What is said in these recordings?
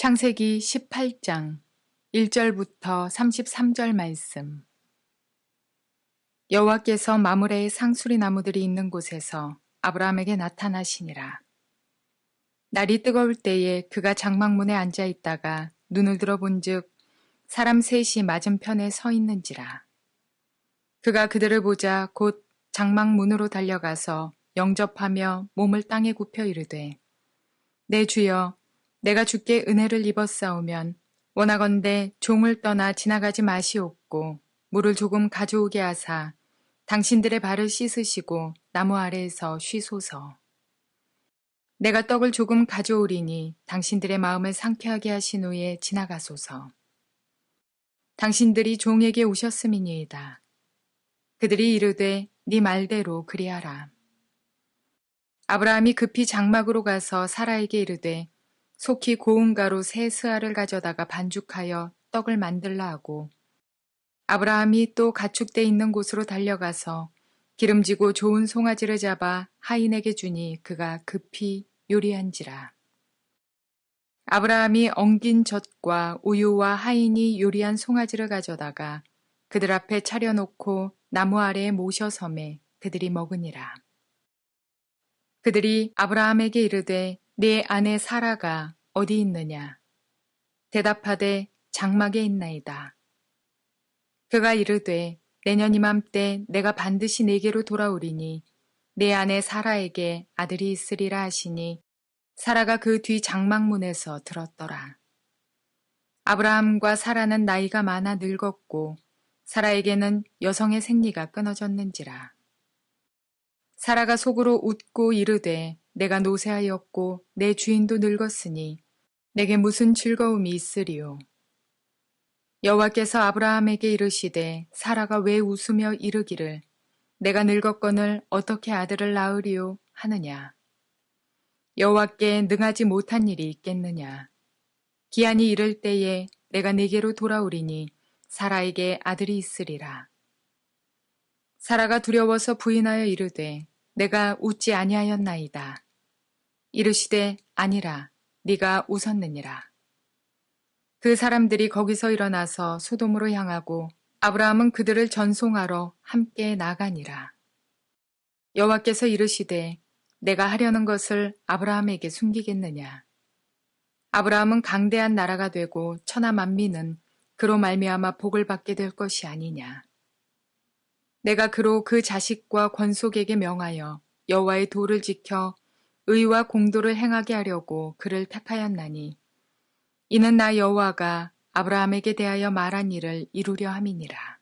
창세기 18장 1절부터 33절 말씀. 여호와께서 마므레의 상수리 나무들이 있는 곳에서 아브라함에게 나타나시니라. 날이 뜨거울 때에 그가 장막문에 앉아 있다가 눈을 들어본즉 사람 셋이 맞은편에 서 있는지라. 그가 그들을 보자 곧 장막문으로 달려가서 영접하며 몸을 땅에 굽혀 이르되, 내 주여, 내가 주께 은혜를 입었사오면 원하건대 종을 떠나 지나가지 마시옵고 물을 조금 가져오게 하사 당신들의 발을 씻으시고 나무 아래에서 쉬소서. 내가 떡을 조금 가져오리니 당신들의 마음을 상쾌하게 하신 후에 지나가소서. 당신들이 종에게 오셨음이니이다. 그들이 이르되 네 말대로 그리하라. 아브라함이 급히 장막으로 가서 사라에게 이르되 속히 고운 가루 세 스아를 가져다가 반죽하여 떡을 만들라 하고, 아브라함이 또 가축대 있는 곳으로 달려가서 기름지고 좋은 송아지를 잡아 하인에게 주니 그가 급히 요리한지라. 아브라함이 엉긴 젖과 우유와 하인이 요리한 송아지를 가져다가 그들 앞에 차려놓고 나무 아래에 모셔 섬에 그들이 먹으니라. 그들이 아브라함에게 이르되 네 아내 사라가 어디 있느냐? 대답하되 장막에 있나이다. 그가 이르되 내년 이맘때 내가 반드시 네게로 돌아오리니 내 아내 사라에게 아들이 있으리라 하시니 사라가 그 뒤 장막문에서 들었더라. 아브라함과 사라는 나이가 많아 늙었고 사라에게는 여성의 생리가 끊어졌는지라. 사라가 속으로 웃고 이르되 내가 노쇠하였고 내 주인도 늙었으니 내게 무슨 즐거움이 있으리요. 여호와께서 아브라함에게 이르시되 사라가 왜 웃으며 이르기를 내가 늙었거늘 어떻게 아들을 낳으리요 하느냐. 여호와께 능하지 못한 일이 있겠느냐. 기한이 이를 때에 내가 네게로 돌아오리니 사라에게 아들이 있으리라. 사라가 두려워서 부인하여 이르되 내가 웃지 아니하였나이다. 이르시되 아니라 네가 웃었느니라. 그 사람들이 거기서 일어나서 소돔으로 향하고 아브라함은 그들을 전송하러 함께 나가니라. 여호와께서 이르시되 내가 하려는 것을 아브라함에게 숨기겠느냐. 아브라함은 강대한 나라가 되고 천하 만민은 그로 말미암아 복을 받게 될 것이 아니냐. 내가 그로 그 자식과 권속에게 명하여 여호와의 도를 지켜 의와 공도를 행하게 하려고 그를 택하였나니 이는 나 여호와가 아브라함에게 대하여 말한 일을 이루려 함이니라.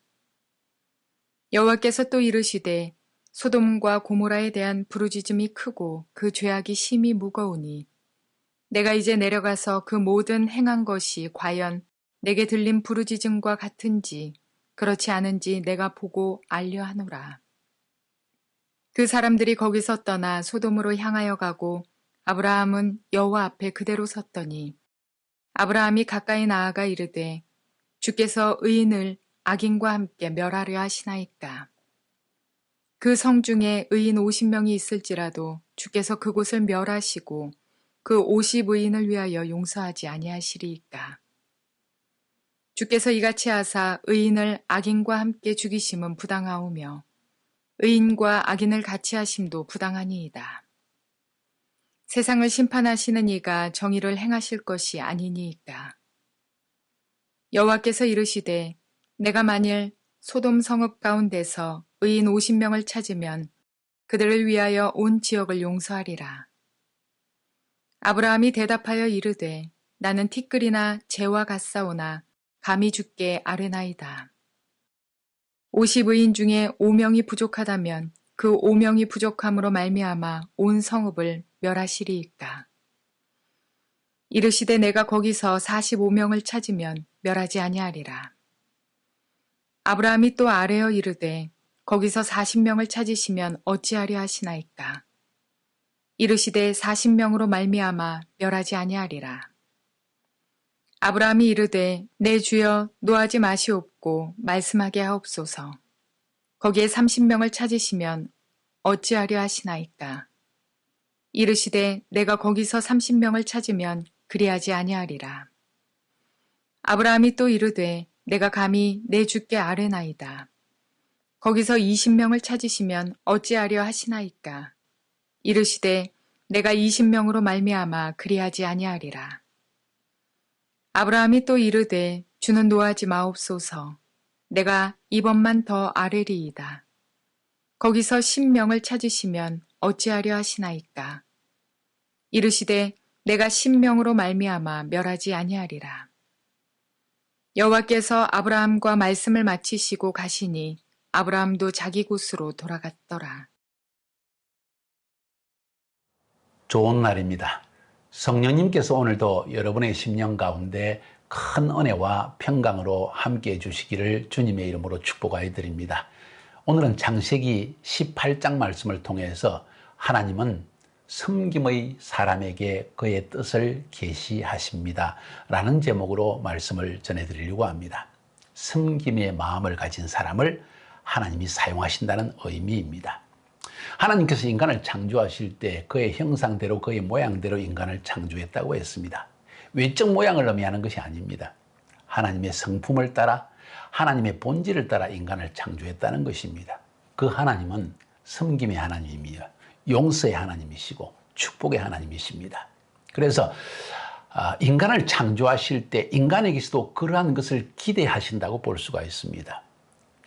여호와께서 또 이르시되 소돔과 고모라에 대한 부르짖음이 크고 그 죄악이 심히 무거우니 내가 이제 내려가서 그 모든 행한 것이 과연 내게 들린 부르짖음과 같은지 그렇지 않은지 내가 보고 알려 하노라. 그 사람들이 거기서 떠나 소돔으로 향하여 가고 아브라함은 여호와 앞에 그대로 섰더니 아브라함이 가까이 나아가 이르되 주께서 의인을 악인과 함께 멸하려 하시나이까. 그 성 중에 의인 50명이 있을지라도 주께서 그곳을 멸하시고 그 50의인을 위하여 용서하지 아니하시리이까. 주께서 이같이 하사 의인을 악인과 함께 죽이심은 부당하오며 의인과 악인을 같이 하심도 부당하니이다. 세상을 심판하시는 이가 정의를 행하실 것이 아니니이까. 여호와께서 이르시되 내가 만일 소돔 성읍 가운데서 의인 50명을 찾으면 그들을 위하여 온 지역을 용서하리라. 아브라함이 대답하여 이르되 나는 티끌이나 재와 같사오나 감히 주께 아뢰나이다. 50의인 중에 5명이 부족하다면 그 5명이 부족함으로 말미암아 온 성읍을 멸하시리이까. 이르시되 내가 거기서 45명을 찾으면 멸하지 아니하리라. 아브라함이 또 아뢰어 이르되 거기서 40명을 찾으시면 어찌하려 하시나이까. 이르시되 40명으로 말미암아 멸하지 아니하리라. 아브라함이 이르되 내 주여 노하지 마시옵고 말씀하게 하옵소서. 거기에 30명을 찾으시면 어찌하려 하시나이까. 이르시되 내가 거기서 30명을 찾으면 그리하지 아니하리라. 아브라함이 또 이르되 내가 감히 내 주께 아뢰나이다. 거기서 20명을 찾으시면 어찌하려 하시나이까. 이르시되 내가 20명으로 말미암아 그리하지 아니하리라. 아브라함이 또 이르되 주는 노하지 마옵소서. 내가 이번만 더 아뢰리이다. 거기서 10명을 찾으시면 어찌하려 하시나이까. 이르시되 내가 10명으로 말미암아 멸하지 아니하리라. 여호와께서 아브라함과 말씀을 마치시고 가시니 아브라함도 자기 곳으로 돌아갔더라. 좋은 날입니다. 성령님께서 오늘도 여러분의 심령 가운데 큰 은혜와 평강으로 함께해 주시기를 주님의 이름으로 축복하여 드립니다. 오늘은 창세기 18장 말씀을 통해서 하나님은 섬김의 사람에게 그의 뜻을 계시하십니다 라는 제목으로 말씀을 전해드리려고 합니다. 섬김의 마음을 가진 사람을 하나님이 사용하신다는 의미입니다. 하나님께서 인간을 창조하실 때 그의 형상대로 그의 모양대로 인간을 창조했다고 했습니다. 외적 모양을 의미하는 것이 아닙니다. 하나님의 성품을 따라 하나님의 본질을 따라 인간을 창조했다는 것입니다. 그 하나님은 섬김의 하나님이며 용서의 하나님이시고 축복의 하나님이십니다. 그래서 인간을 창조하실 때 인간에게서도 그러한 것을 기대하신다고 볼 수가 있습니다.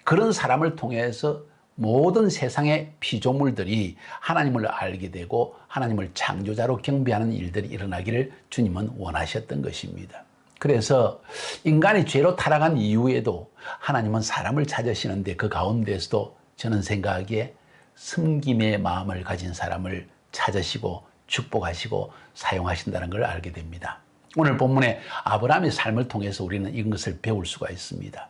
그런 사람을 통해서 모든 세상의 피조물들이 하나님을 알게 되고 하나님을 창조자로 경배하는 일들이 일어나기를 주님은 원하셨던 것입니다. 그래서 인간이 죄로 타락한 이후에도 하나님은 사람을 찾으시는데 그 가운데서도 저는 생각하기에 섬김의 마음을 가진 사람을 찾으시고 축복하시고 사용하신다는 걸 알게 됩니다. 오늘 본문에 아브라함의 삶을 통해서 우리는 이것을 배울 수가 있습니다.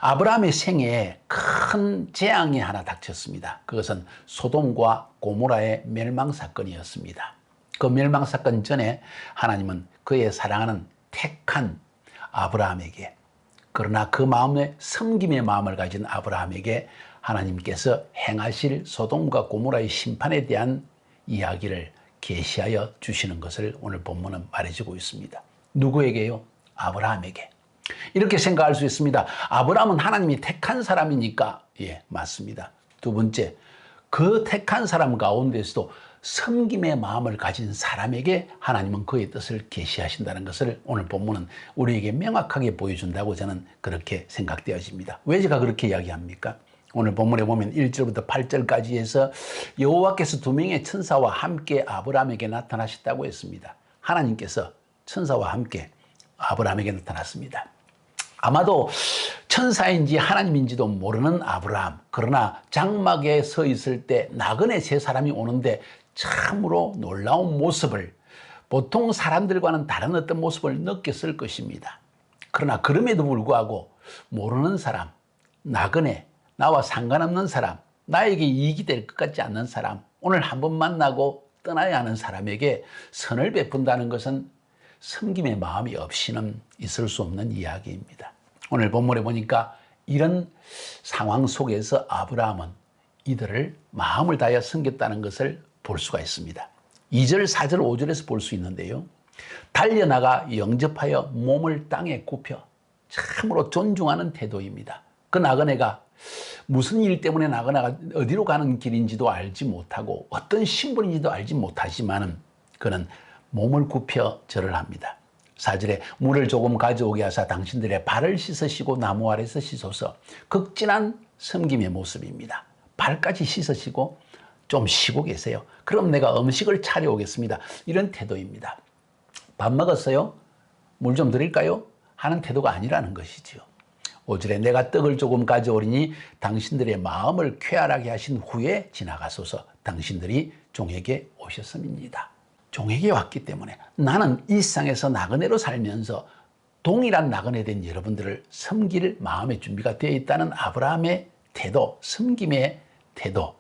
아브라함의 생애에 큰 재앙이 하나 닥쳤습니다. 그것은 소돔과 고모라의 멸망사건이었습니다. 그 멸망사건 전에 하나님은 그의 사랑하는 택한 아브라함에게, 그러나 그 마음에 섬김의 마음을 가진 아브라함에게 하나님께서 행하실 소돔과 고모라의 심판에 대한 이야기를 계시하여 주시는 것을 오늘 본문은 말해주고 있습니다. 누구에게요? 아브라함에게. 이렇게 생각할 수 있습니다. 아브라함은 하나님이 택한 사람이니까, 예, 맞습니다. 두 번째, 그 택한 사람 가운데서도 섬김의 마음을 가진 사람에게 하나님은 그의 뜻을 계시하신다는 것을 오늘 본문은 우리에게 명확하게 보여준다고 저는 그렇게 생각되어집니다. 왜 제가 그렇게 이야기합니까? 오늘 본문에 보면 1절부터 8절까지 해서 여호와께서 2명의 천사와 함께 아브라함에게 나타나셨다고 했습니다. 하나님께서 천사와 함께 아브라함에게 나타났습니다. 아마도 천사인지 하나님인지도 모르는 아브라함, 그러나 장막에 서 있을 때 나그네 세 사람이 오는데 참으로 놀라운 모습을, 보통 사람들과는 다른 어떤 모습을 느꼈을 것입니다. 그러나 그럼에도 불구하고 모르는 사람, 나그네, 나와 상관없는 사람, 나에게 이익이 될 것 같지 않는 사람, 오늘 한번 만나고 떠나야 하는 사람에게 선을 베푼다는 것은 섬김의 마음이 없이는 있을 수 없는 이야기입니다. 오늘 본문에 보니까 이런 상황 속에서 아브라함은 이들을 마음을 다하여 섬겼다는 것을 볼 수가 있습니다. 2절, 4절, 5절에서 볼 수 있는데요. 달려나가 영접하여 몸을 땅에 굽혀 참으로 존중하는 태도입니다. 그 나그네가 무슨 일 때문에 나그네가 어디로 가는 길인지도 알지 못하고 어떤 신분인지도 알지 못하지만은 그는 몸을 굽혀 절을 합니다. 4절에 물을 조금 가져오게 하사 당신들의 발을 씻으시고 나무 아래서 씻어서 극진한 섬김의 모습입니다. 발까지 씻으시고 좀 쉬고 계세요. 그럼 내가 음식을 차려오겠습니다. 이런 태도입니다. 밥 먹었어요? 물 좀 드릴까요? 하는 태도가 아니라는 것이죠. 5절에 내가 떡을 조금 가져오리니 당신들의 마음을 쾌활하게 하신 후에 지나가소서. 당신들이 종에게 오셨음입니다. 종에게 왔기 때문에 나는 이 세상에서 나그네로 살면서 동일한 나그네 된 여러분들을 섬길 마음의 준비가 되어 있다는 아브라함의 태도, 섬김의 태도,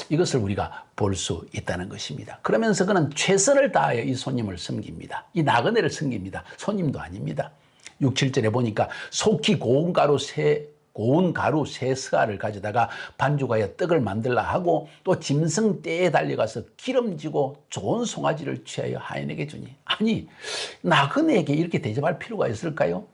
이것을 우리가 볼 수 있다는 것입니다. 그러면서 그는 최선을 다하여 이 손님을 섬깁니다. 이 나그네를 섬깁니다. 손님도 아닙니다. 6, 7절에 보니까 속히 고운 가루 세 고운 가루 세 스아를 가져다가 반죽하여 떡을 만들라 하고 또 짐승 떼에 달려가서 기름지고 좋은 송아지를 취하여 하인에게 주니. 아니, 나그네에게 이렇게 대접할 필요가 있을까요?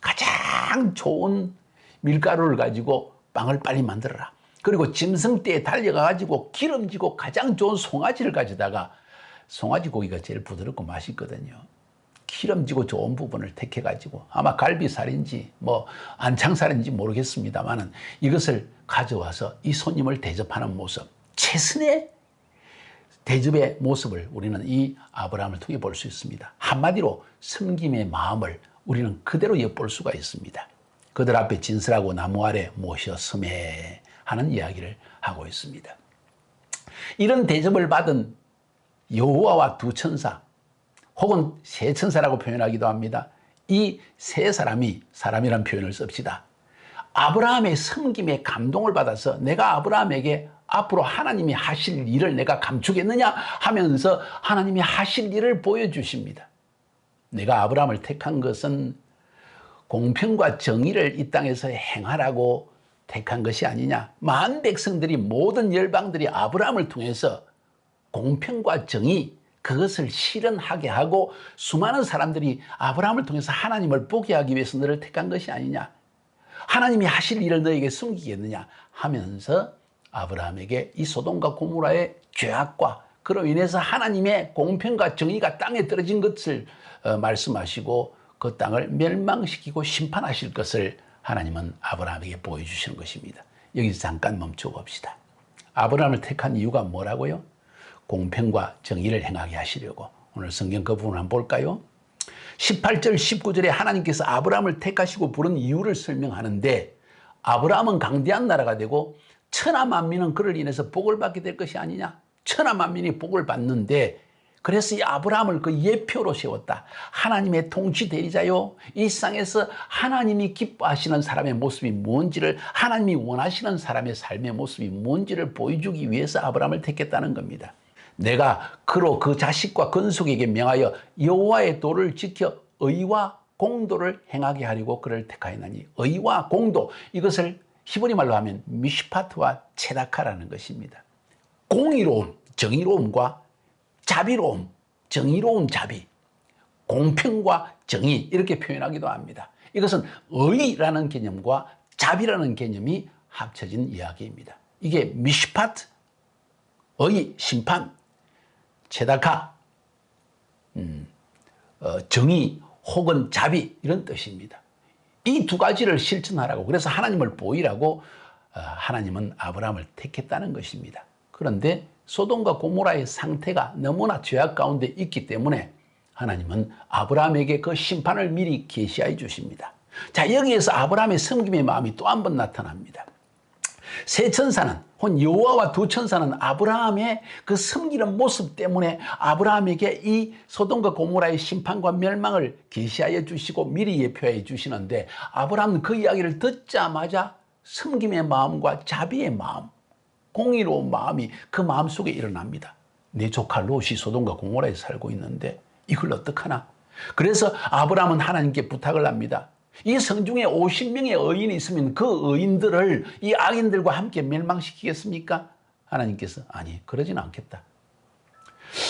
가장 좋은 밀가루를 가지고 빵을 빨리 만들어라. 그리고 짐승 떼에 달려가가지고 기름지고 가장 좋은 송아지를 가져다가, 송아지 고기가 제일 부드럽고 맛있거든요. 기름지고 좋은 부분을 택해가지고 아마 갈비살인지 뭐 안창살인지 모르겠습니다만은 이것을 가져와서 이 손님을 대접하는 모습, 최선의 대접의 모습을 우리는 이 아브라함을 통해 볼 수 있습니다. 한마디로 섬김의 마음을 우리는 그대로 엿볼 수가 있습니다. 그들 앞에 진설하고 나무 아래 모셔 섬에 하는 이야기를 하고 있습니다. 이런 대접을 받은 여호와와 두 천사, 혹은 세 천사라고 표현하기도 합니다. 이 세 사람이, 사람이란 표현을 씁시다, 아브라함의 섬김에 감동을 받아서 내가 아브라함에게 앞으로 하나님이 하실 일을 내가 감추겠느냐 하면서 하나님이 하실 일을 보여주십니다. 내가 아브라함을 택한 것은 공평과 정의를 이 땅에서 행하라고 택한 것이 아니냐. 만 백성들이, 모든 열방들이 아브라함을 통해서 공평과 정의, 그것을 실현하게 하고 수많은 사람들이 아브라함을 통해서 하나님을 보게 하기 위해서 너를 택한 것이 아니냐. 하나님이 하실 일을 너에게 숨기겠느냐 하면서 아브라함에게 이 소돔과 고모라의 죄악과 그로 인해서 하나님의 공평과 정의가 땅에 떨어진 것을 말씀하시고 그 땅을 멸망시키고 심판하실 것을 하나님은 아브라함에게 보여주시는 것입니다. 여기서 잠깐 멈춰 봅시다. 아브라함을 택한 이유가 뭐라고요? 공평과 정의를 행하게 하시려고. 오늘 성경 그 부분을 한번 볼까요? 18절 19절에 하나님께서 아브라함을 택하시고 부른 이유를 설명하는데, 아브라함은 강대한 나라가 되고 천하 만민은 그를 인해서 복을 받게 될 것이 아니냐. 천하 만민이 복을 받는데, 그래서 이 아브라함을 그 예표로 세웠다. 하나님의 통치 대리자요, 이 세상에서 하나님이 기뻐하시는 사람의 모습이 뭔지를, 하나님이 원하시는 사람의 삶의 모습이 뭔지를 보여주기 위해서 아브라함을 택했다는 겁니다. 내가 그로 그 자식과 건속에게 명하여 여호와의 도를 지켜 의와 공도를 행하게 하려고 그를 택하였나니. 의와 공도, 이것을 히브리 말로 하면 미시파트와 체다카라는 것입니다. 공의로움, 정의로움과 자비로움, 정의로운 자비, 공평과 정의, 이렇게 표현하기도 합니다. 이것은 의라는 개념과 자비라는 개념이 합쳐진 이야기입니다. 이게 미시파트, 의, 심판, 체다카, 정의 혹은 자비, 이런 뜻입니다. 이 두 가지를 실천하라고, 그래서 하나님을 보이라고 하나님은 아브라함을 택했다는 것입니다. 그런데 소돔과 고모라의 상태가 너무나 죄악 가운데 있기 때문에 하나님은 아브라함에게 그 심판을 미리 계시해 주십니다. 자, 여기에서 아브라함의 섬김의 마음이 또 한 번 나타납니다. 세 천사는, 혹은 여호와와 두 천사는 아브라함의 그 섬기는 모습 때문에 아브라함에게 이 소돔과 고모라의 심판과 멸망을 계시하여 주시고 미리 예표해 주시는데, 아브라함은 그 이야기를 듣자마자 섬김의 마음과 자비의 마음, 공의로운 마음이 그 마음속에 일어납니다. 내 조카 롯이 소돔과 고모라에 살고 있는데 이걸 어떡하나. 그래서 아브라함은 하나님께 부탁을 합니다. 이 성중에 50명의 의인이 있으면 그 의인들을 이 악인들과 함께 멸망시키겠습니까? 하나님께서 아니, 그러지는 않겠다.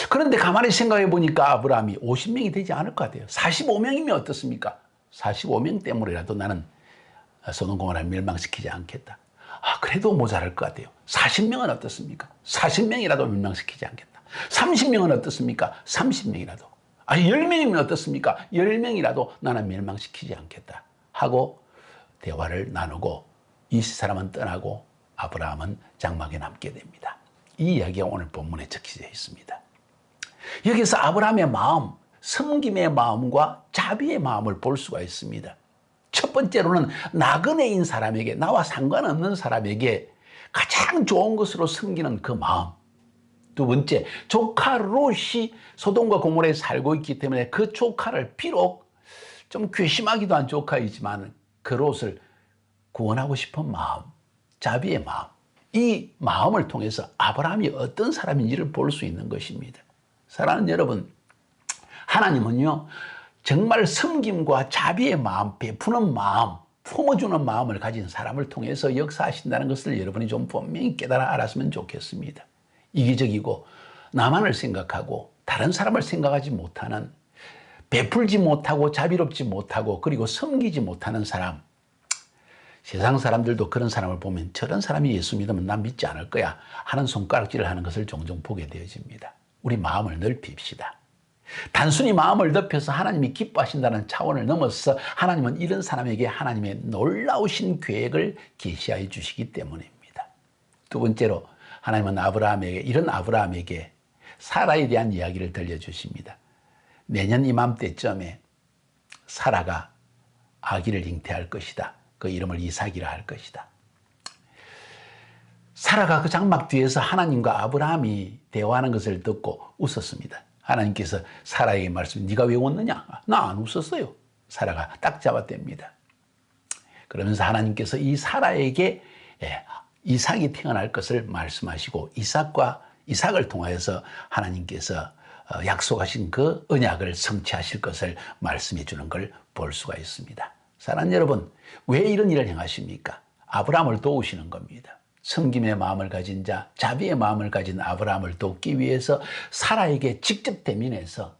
그런데 가만히 생각해 보니까 아브라함이 50명이 되지 않을 것 같아요. 45명이면 어떻습니까? 45명 때문에라도 나는 소돔 고모라를 멸망시키지 않겠다. 그래도 모자랄 것 같아요. 40명은 어떻습니까? 40명이라도 멸망시키지 않겠다. 30명은 어떻습니까? 30명이라도. 10명이면 어떻습니까? 10명이라도 나는 멸망시키지 않겠다 하고 대화를 나누고 이 사람은 떠나고 아브라함은 장막에 남게 됩니다. 이 이야기가 오늘 본문에 적혀져 있습니다. 여기서 아브라함의 마음, 섬김의 마음과 자비의 마음을 볼 수가 있습니다. 첫 번째로는 나그네인 사람에게, 나와 상관없는 사람에게 가장 좋은 것으로 섬기는 그 마음. 두 번째, 조카 롯이 소돔과 고모라에 살고 있기 때문에 그 조카를, 비록 좀 괘씸하기도 한 조카이지만 그 롯을 구원하고 싶은 마음, 자비의 마음. 이 마음을 통해서 아브라함이 어떤 사람인지를 볼 수 있는 것입니다. 사랑하는 여러분, 하나님은요 정말 섬김과 자비의 마음, 베푸는 마음, 품어주는 마음을 가진 사람을 통해서 역사하신다는 것을 여러분이 좀 분명히 깨달아 알았으면 좋겠습니다. 이기적이고 나만을 생각하고 다른 사람을 생각하지 못하는, 베풀지 못하고 자비롭지 못하고 그리고 섬기지 못하는 사람, 세상 사람들도 그런 사람을 보면 저런 사람이 예수 믿으면 난 믿지 않을 거야 하는 손가락질을 하는 것을 종종 보게 되어집니다. 우리 마음을 넓힙시다. 단순히 마음을 넓혀서 하나님이 기뻐하신다는 차원을 넘어서 하나님은 이런 사람에게 하나님의 놀라우신 계획을 계시하여 주시기 때문입니다. 두 번째로 하나님은 이런 아브라함에게 사라에 대한 이야기를 들려주십니다. 내년 이맘때쯤에 사라가 아기를 잉태할 것이다. 그 이름을 이삭이라 할 것이다. 사라가 그 장막 뒤에서 하나님과 아브라함이 대화하는 것을 듣고 웃었습니다. 하나님께서 사라에게 말씀, 네가 왜 웃느냐? 나 안 웃었어요. 사라가 딱 잡아댑니다. 그러면서 하나님께서 이 사라에게 이삭이 태어날 것을 말씀하시고 이삭을 통하여서 하나님께서 약속하신 그 언약을 성취하실 것을 말씀해 주는 걸 볼 수가 있습니다. 사랑하는 여러분, 왜 이런 일을 행하십니까? 아브라함을 도우시는 겁니다. 섬김의 마음을 가진 자, 자비의 마음을 가진 아브라함을 돕기 위해서 사라에게 직접 대면해서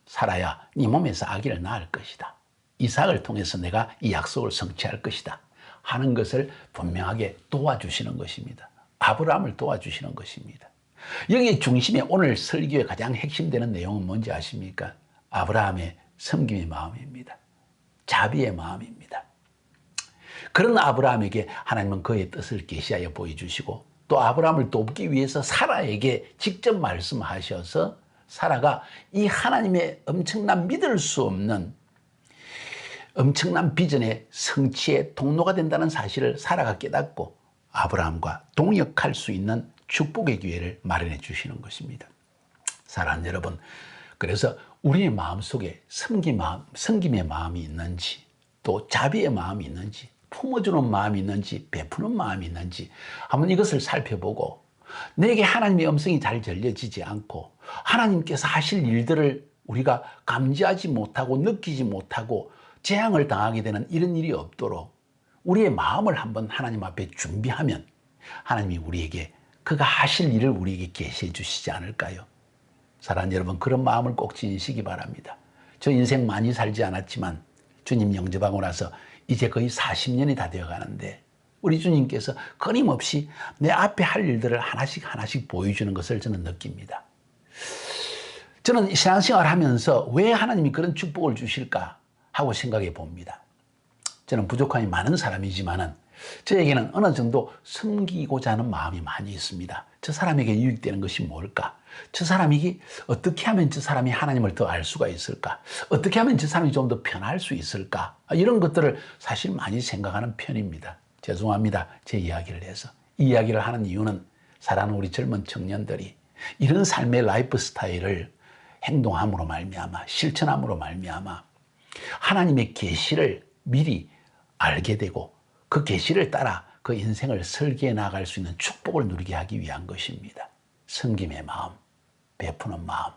사라야, 네 몸에서 아기를 낳을 것이다. 이삭을 통해서 내가 이 약속을 성취할 것이다 하는 것을 분명하게 도와주시는 것입니다. 아브라함을 도와주시는 것입니다. 여기 중심에 오늘 설교의 가장 핵심되는 내용은 뭔지 아십니까? 아브라함의 섬김의 마음입니다. 자비의 마음입니다. 그런 아브라함에게 하나님은 그의 뜻을 계시하여 보여주시고 또 아브라함을 돕기 위해서 사라에게 직접 말씀하셔서 사라가 이 하나님의 엄청난 믿을 수 없는 엄청난 비전의 성취의 통로가 된다는 사실을 사라가 깨닫고 아브라함과 동역할 수 있는 축복의 기회를 마련해 주시는 것입니다. 사랑하는 여러분, 그래서 우리의 마음속에 섬김의 마음이 있는지, 또 자비의 마음이 있는지, 품어주는 마음이 있는지, 베푸는 마음이 있는지 한번 이것을 살펴보고, 내게 하나님의 음성이 잘 들려지지 않고 하나님께서 하실 일들을 우리가 감지하지 못하고 느끼지 못하고 재앙을 당하게 되는 이런 일이 없도록 우리의 마음을 한번 하나님 앞에 준비하면 하나님이 우리에게 그가 하실 일을 우리에게 계시해 주시지 않을까요? 사랑하는 여러분, 그런 마음을 꼭 지니시기 바랍니다. 저 인생 많이 살지 않았지만 주님 영접하고 나서 이제 거의 40년이 다 되어 가는데 우리 주님께서 끊임없이 내 앞에 할 일들을 하나씩 보여주는 것을 저는 느낍니다. 저는 신앙생활 하면서 왜 하나님이 그런 축복을 주실까 하고 생각해 봅니다. 저는 부족함이 많은 사람이지만은 저에게는 어느 정도 섬기고자 하는 마음이 많이 있습니다. 저 사람에게 유익되는 것이 뭘까? 저 사람이 어떻게 하면 저 사람이 하나님을 더 알 수가 있을까? 어떻게 하면 저 사람이 좀 더 편할 수 있을까? 이런 것들을 사실 많이 생각하는 편입니다. 죄송합니다. 제 이야기를 해서. 이 이야기를 하는 이유는 사랑하는 우리 젊은 청년들이 이런 삶의 라이프 스타일을 행동함으로 말미암아, 실천함으로 말미암아 하나님의 계시를 미리 알게 되고 그 계시를 따라 그 인생을 설계해 나갈 수 있는 축복을 누리게 하기 위한 것입니다. 섬김의 마음, 베푸는 마음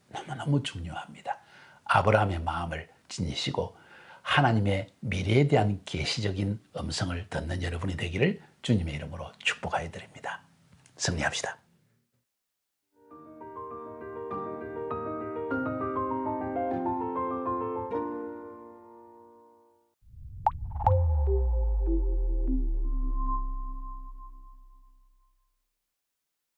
너무너무 중요합니다. 아브라함의 마음을 지니시고 하나님의 미래에 대한 계시적인 음성을 듣는 여러분이 되기를 주님의 이름으로 축복하여 드립니다. 승리합시다.